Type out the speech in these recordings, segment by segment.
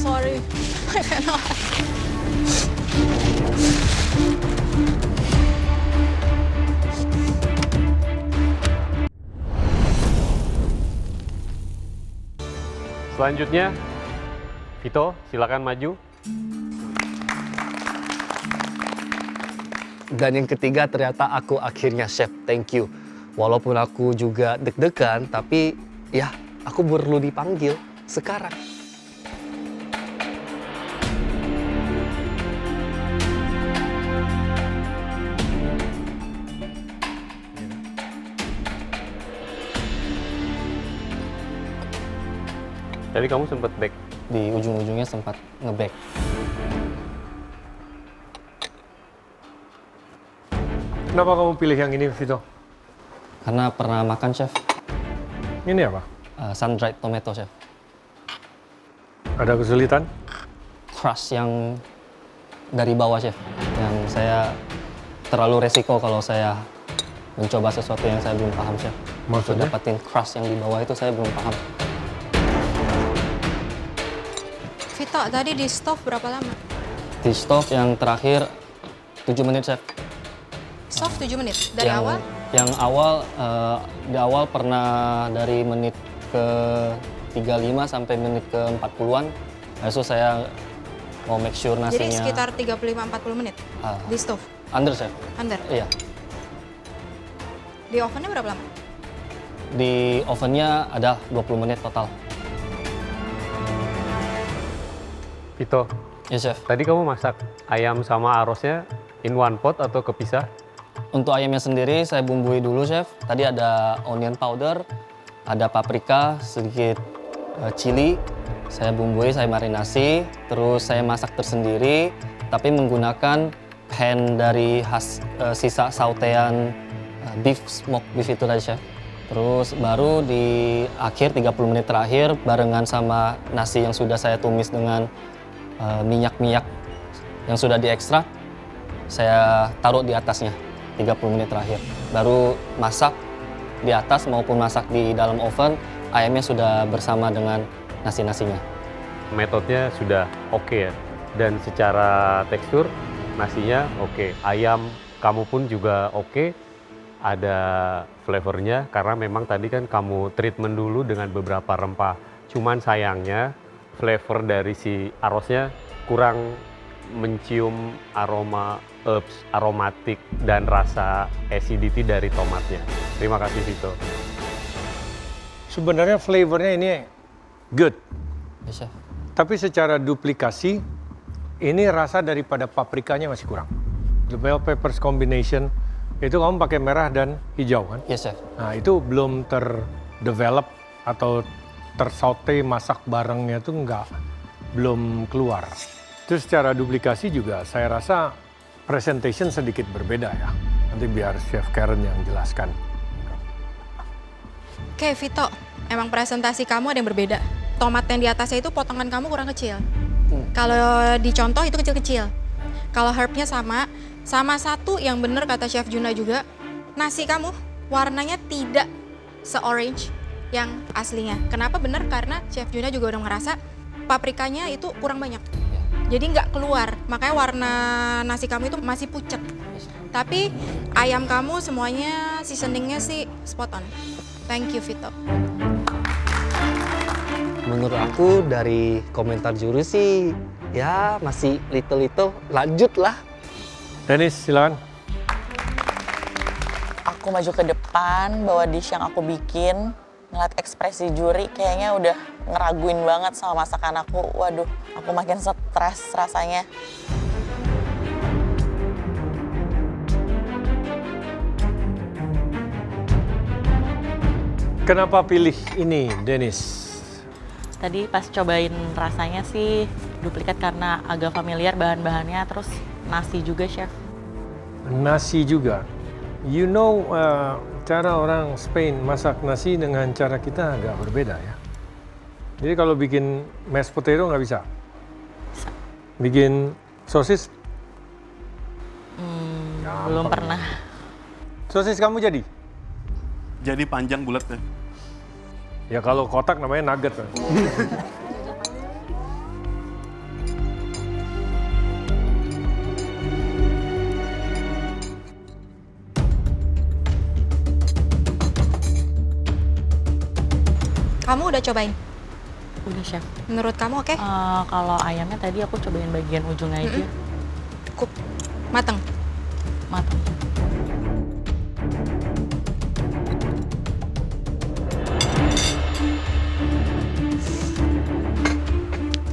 sorry. I cannot. Selanjutnya, Vito, silakan maju. Dan yang ketiga ternyata aku akhirnya chef, thank you. Walaupun aku juga deg-degan, tapi ya aku perlu dipanggil sekarang. Tadi kamu sempat back. Di ujung-ujungnya sempat nge-back. Kenapa kamu pilih yang ini, Vito? Karena pernah makan chef, Ini apa? sun-dried tomato chef. Ada kesulitan? Crust yang dari bawah chef, yang saya terlalu resiko kalau saya mencoba sesuatu yang saya belum paham chef. Maksudnya? Dapatin crust yang di bawah itu saya belum paham. Vito, tadi di stove berapa lama? Di stove yang terakhir 7 menit chef. Stove 7 menit? Dari awal? Yang awal, di awal pernah dari menit ke 35 sampai menit ke 40-an. Habis itu saya mau make sure nasinya... Jadi sekitar 35-40 menit di stove? Under chef. Under? Iya. Di ovennya berapa lama? Di ovennya ada 20 menit total. Vito, Ya chef. tadi kamu masak ayam sama arrosnya in one pot atau kepisah? Untuk ayamnya sendiri saya bumbui dulu chef. Tadi ada onion powder, ada paprika, sedikit chili. Saya bumbui, saya marinasi, terus saya masak tersendiri, tapi menggunakan pan dari sisa sautean beef, smoke beef itu tadi chef. Terus baru di akhir 30 menit terakhir barengan sama nasi yang sudah saya tumis dengan minyak-minyak yang sudah diekstrak, saya taruh di atasnya 30 menit terakhir. Baru masak di atas maupun masak di dalam oven, ayamnya sudah bersama dengan nasi-nasinya. Metodenya sudah oke ya, dan secara tekstur nasinya oke. Ayam kamu pun juga oke, ada flavornya karena memang tadi kan kamu treatment dulu dengan beberapa rempah. Cuman sayangnya flavor dari si arrosnya kurang mencium aroma herbs, aromatik, dan rasa acidity dari tomatnya. Terima kasih Vito. Sebenarnya flavornya ini good. Ya, chef. Tapi secara duplikasi, ini rasa daripada paprikanya masih kurang. The bell peppers combination, itu kamu pakai merah dan hijau kan? Ya chef. Nah itu belum terdevelop atau tersaute masak barengnya itu belum keluar. Terus secara duplikasi juga saya rasa presentation sedikit berbeda ya. Nanti biar Chef Karen yang jelaskan. Oke Vito, emang presentasi kamu ada yang berbeda. Tomat yang di atasnya itu potongan kamu kurang kecil. Kalau dicontoh itu kecil-kecil. Kalau herbnya sama satu yang bener kata Chef Juna juga, nasi kamu warnanya tidak se-orange yang aslinya. Kenapa bener? Karena Chef Juna juga udah ngerasa paprikanya itu kurang banyak. Jadi nggak keluar, makanya warna nasi kamu itu masih pucet. Tapi ayam kamu semuanya seasoningnya sih spot on. Thank you Vito. Menurut aku dari komentar juri sih ya masih little lanjut lah. Dennis silakan. Aku maju ke depan, bawa dish yang aku bikin, ngeliat ekspresi juri kayaknya udah ngeraguin banget sama masakan aku. Waduh, aku makin stres rasanya. Kenapa pilih ini, Dennis? Tadi pas cobain rasanya sih duplikat karena agak familiar bahan-bahannya, terus nasi juga chef. Nasi juga. You know, cara orang Spain masak nasi dengan cara kita agak berbeda ya. Jadi kalau bikin mashed potato nggak bisa? Bisa. Bikin sosis? Belum pernah. Sosis kamu jadi? Jadi panjang bulat ya. Ya kalau kotak namanya nugget. Kan? Kamu udah cobain? Udah chef. Menurut kamu oke? Kalau ayamnya tadi aku cobain bagian ujungnya aja. Cukup mateng. Matang.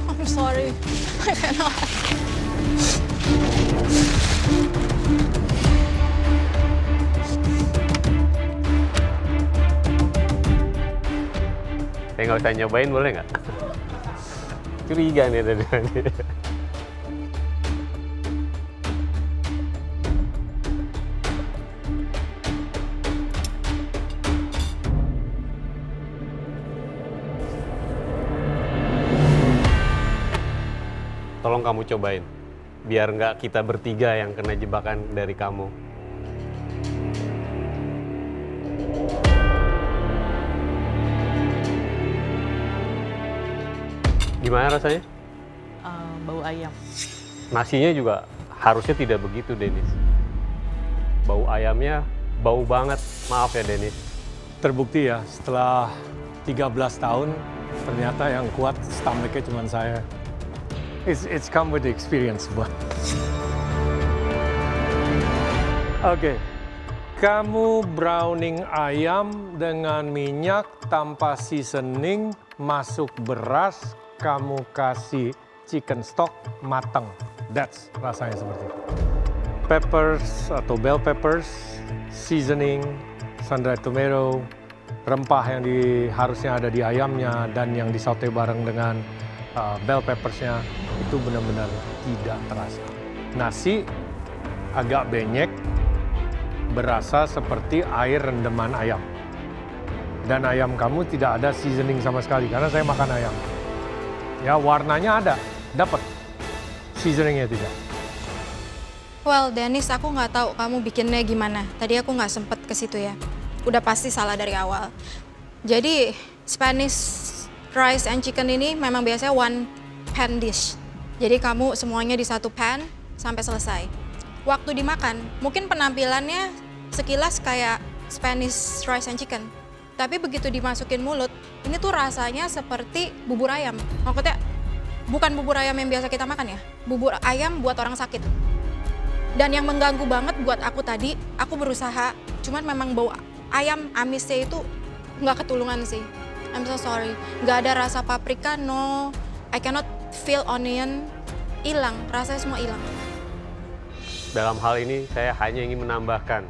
I'm sorry. I cannot. Saya nggak usah nyobain boleh nggak? Curiga nih tadi. Tolong kamu cobain, biar nggak kita bertiga yang kena jebakan dari kamu. Gimana rasanya? Bau ayam. Nasinya juga harusnya tidak begitu, Denis. Bau ayamnya bau banget, maaf ya Denis. Terbukti ya, setelah 13 tahun, ternyata yang kuat stomach-nya cuma saya. It's come with the experience, but. Oke, kamu browning ayam dengan minyak tanpa seasoning, masuk beras, kamu kasih chicken stock matang. That's rasanya seperti itu. Peppers atau bell peppers, seasoning, sun-dried tomato, rempah yang harusnya ada di ayamnya dan yang disaute bareng dengan bell peppersnya itu benar-benar tidak terasa. Nasi agak benyek, berasa seperti air rendaman ayam. Dan ayam kamu tidak ada seasoning sama sekali karena saya makan ayam. Ya warnanya ada, dapat. Seasoningnya tidak. Well, Dennis, aku nggak tahu kamu bikinnya gimana. Tadi aku nggak sempet ke situ ya. Udah pasti salah dari awal. Jadi, Spanish rice and chicken ini memang biasanya one pan dish. Jadi kamu semuanya di satu pan sampai selesai. Waktu dimakan, mungkin penampilannya sekilas kayak Spanish rice and chicken. Tapi begitu dimasukin mulut, ini tuh rasanya seperti bubur ayam. Maksudnya bukan bubur ayam yang biasa kita makan ya. Bubur ayam buat orang sakit. Dan yang mengganggu banget buat aku tadi, aku berusaha, cuman memang bau ayam amisnya itu nggak ketulungan sih. I'm so sorry. Nggak ada rasa paprika, no. I cannot feel onion. Hilang, rasanya semua hilang. Dalam hal ini saya hanya ingin menambahkan,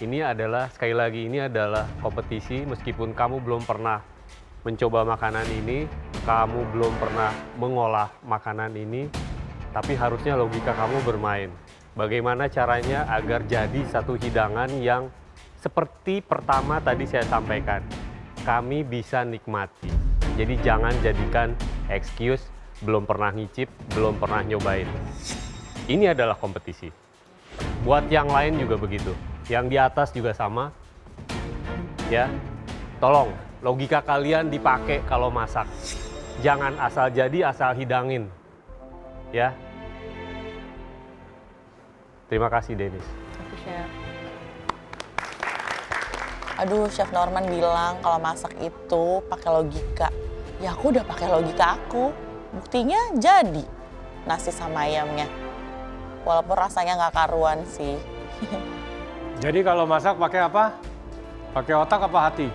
ini adalah, sekali lagi, ini adalah kompetisi meskipun kamu belum pernah mencoba makanan ini, kamu belum pernah mengolah makanan ini, tapi harusnya logika kamu bermain. Bagaimana caranya agar jadi satu hidangan yang seperti pertama tadi saya sampaikan, kami bisa nikmati. Jadi jangan jadikan excuse belum pernah ngicip, belum pernah nyobain. Ini adalah kompetisi. Buat yang lain juga begitu. Yang di atas juga sama. Ya. Tolong, logika kalian dipakai kalau masak. Jangan asal jadi, asal hidangin. Ya. Terima kasih, Denis. Chef. Aduh, Chef Norman bilang kalau masak itu pakai logika. Ya aku udah pakai logika aku. Buktinya jadi nasi sama ayamnya. Walaupun rasanya nggak karuan sih. Jadi kalau masak pakai apa? Pakai otak apa hati?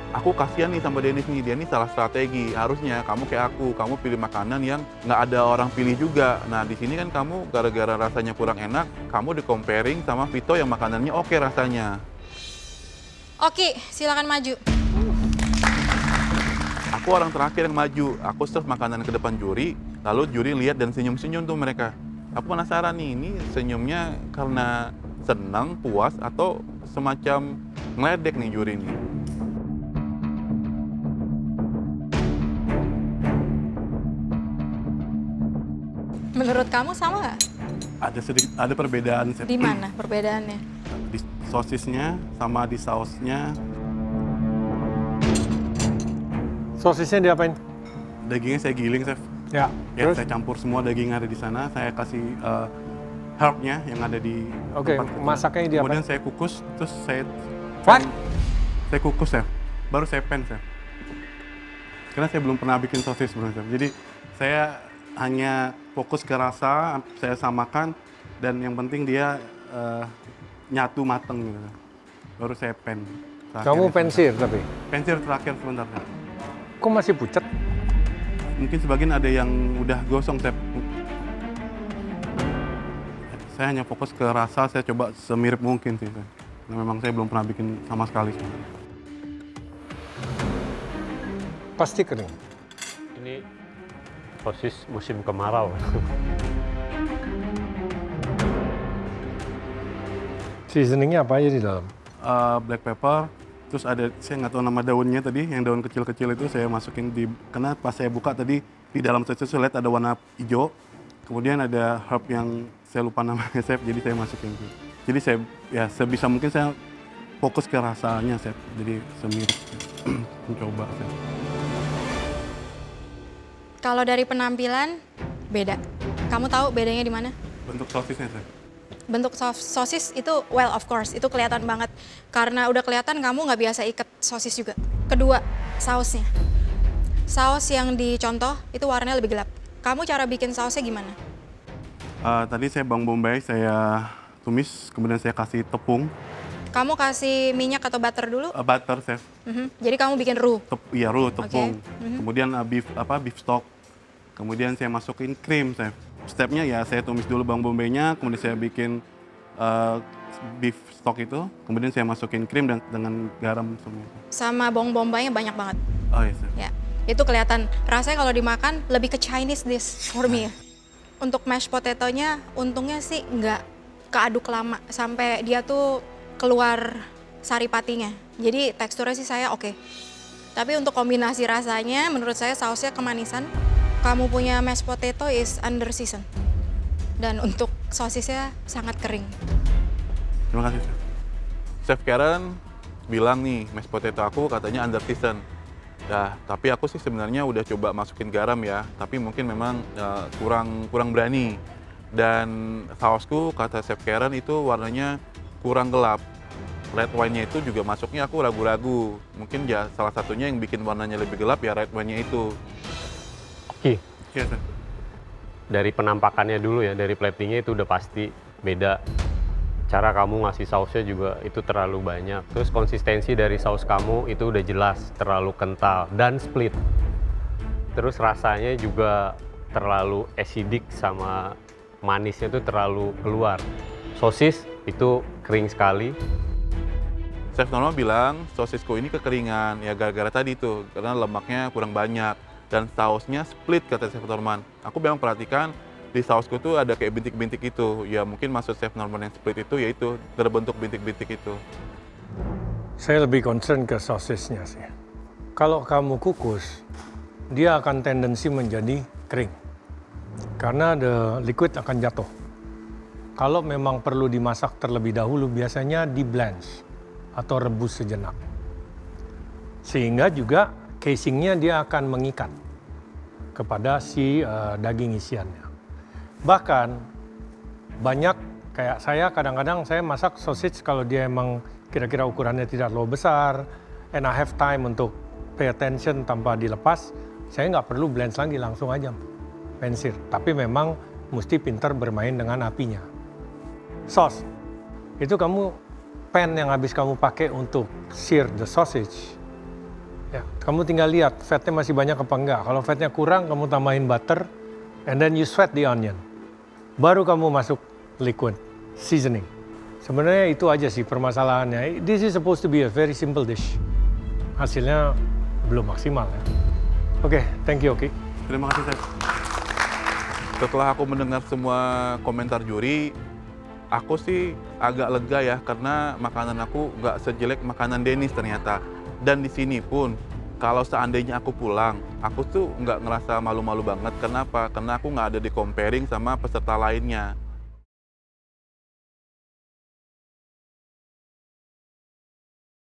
Aku kasihan nih sama Denis nih, dia nih salah strategi. Harusnya kamu kayak aku, kamu pilih makanan yang nggak ada orang pilih juga. Nah di sini kan kamu gara-gara rasanya kurang enak, kamu di-comparing sama Vito yang makanannya oke rasanya. Oke, silakan maju. Aku orang terakhir yang maju, aku serve makanan ke depan juri, lalu juri lihat dan senyum-senyum tuh mereka. Aku penasaran nih, ini senyumnya karena senang, puas, atau semacam ngeledek nih juri nih. Menurut kamu sama nggak? Ada perbedaan. Di mana perbedaannya? Di sosisnya sama di sausnya. Sosisnya diapain? Dagingnya saya giling, Chef. Ya, Ya, terus? saya campur semua daging yang ada di sana, saya kasih herbnya yang ada di Oke, tempat itu. masaknya diapain? Kemudian saya kukus, terus saya What? Saya kukus, Chef. baru saya pen, chef. Karena saya belum pernah bikin sosis sebenarnya, chef. Jadi saya hanya fokus ke rasa, saya samakan, dan yang penting dia nyatu mateng gitu. Baru saya pen. Kamu pensir tapi? Pensir terakhir sebentar, chef. Kok masih pucat? Mungkin sebagian ada yang udah gosong, chef. Saya hanya fokus ke rasa, saya coba semirip mungkin sih, chef. Nah, memang saya belum pernah bikin sama sekali. Pasti kering. Ini sosis musim kemarau. Seasoningnya apa aja di dalam? Black pepper, terus ada, saya nggak tahu nama daunnya tadi, yang daun kecil-kecil itu saya masukin karena pas saya buka tadi, di dalam sosis saya lihat ada warna hijau, kemudian ada herb yang saya lupa namanya, chef, jadi saya masukin. Jadi saya, ya sebisa mungkin saya fokus ke rasanya, chef, jadi semirip, mencoba, chef. Kalau dari penampilan, beda. Kamu tahu bedanya di mana? Bentuk sosisnya, chef. Bentuk sosis itu, well of course, itu kelihatan banget. Karena udah kelihatan kamu nggak biasa ikat sosis juga. Kedua, sausnya. Saus yang dicontoh itu warnanya lebih gelap. Kamu cara bikin sausnya gimana? Tadi saya bawang bombay, saya tumis, kemudian saya kasih tepung, Kamu kasih minyak atau butter dulu? butter, chef. Jadi kamu bikin roux. Iya, roux, tepung. Oke. Kemudian beef stock. Kemudian saya masukin krim, chef. Stepnya ya saya tumis dulu bawang bombaynya, kemudian saya bikin beef stock itu, kemudian saya masukin krim dan dengan garam semua. Sama bawang bombaynya banyak banget. Oh iya, chef. Ya, itu kelihatan. Rasanya kalau dimakan lebih ke Chinese dish for me. Untuk mashed potato-nya, untungnya sih nggak keaduk lama sampai dia tuh keluar sari patinya. Jadi teksturnya sih saya oke. Tapi untuk kombinasi rasanya, menurut saya sausnya kemanisan. Kamu punya mashed potato is under season. Dan untuk sosisnya sangat kering. Terima kasih, chef. Chef Karen bilang nih, mashed potato aku katanya under season. Ya, tapi aku sih sebenarnya udah coba masukin garam ya, tapi mungkin memang kurang berani. Dan sausku kata Chef Karen itu warnanya kurang gelap. Red wine-nya itu juga masuknya aku ragu-ragu. Mungkin ya salah satunya yang bikin warnanya lebih gelap ya red wine-nya itu. Oke, Iya, chef. dari penampakannya dulu ya, dari platingnya itu udah pasti beda. Cara kamu ngasih sausnya juga itu terlalu banyak. Terus konsistensi dari saus kamu itu udah jelas terlalu kental dan split. Terus rasanya juga terlalu acidic sama manisnya itu terlalu keluar. Sosis itu kering sekali. Chef Norman bilang sosisku ini kekeringan, ya gara-gara tadi tuh, karena lemaknya kurang banyak. Dan sausnya split kata Chef Norman. Aku memang perhatikan di sausku tuh ada kayak bintik-bintik itu. Ya mungkin maksud Chef Norman yang split itu yaitu terbentuk bintik-bintik itu. Saya lebih concern ke sosisnya sih. Kalau kamu kukus, dia akan tendensi menjadi kering. Karena the liquid akan jatuh. Kalau memang perlu dimasak terlebih dahulu, biasanya di blanch atau rebus sejenak. Sehingga juga casingnya dia akan mengikat kepada si daging isiannya. Bahkan banyak kayak saya kadang-kadang saya masak sausage kalau dia emang kira-kira ukurannya tidak terlalu besar and I have time untuk pay attention tanpa dilepas, saya nggak perlu blend lagi, langsung aja pensir. Tapi memang mesti pintar bermain dengan apinya. Sauce, itu kamu pan yang habis kamu pakai untuk sear the sausage. Ya, kamu tinggal lihat fatnya masih banyak apa enggak. Kalau fatnya kurang, kamu tambahin butter, and then you sweat the onion. Baru kamu masuk liquid seasoning. Sebenarnya itu aja sih permasalahannya. This is supposed to be a very simple dish. Hasilnya belum maksimal ya. Oke, thank you, Oki. Terima kasih, chef. Setelah aku mendengar semua komentar juri, aku sih agak lega ya karena makanan aku nggak sejelek makanan Dennis ternyata. Dan di sini pun kalau seandainya aku pulang, aku tuh nggak ngerasa malu-malu banget. Kenapa? Karena aku nggak ada di comparing sama peserta lainnya.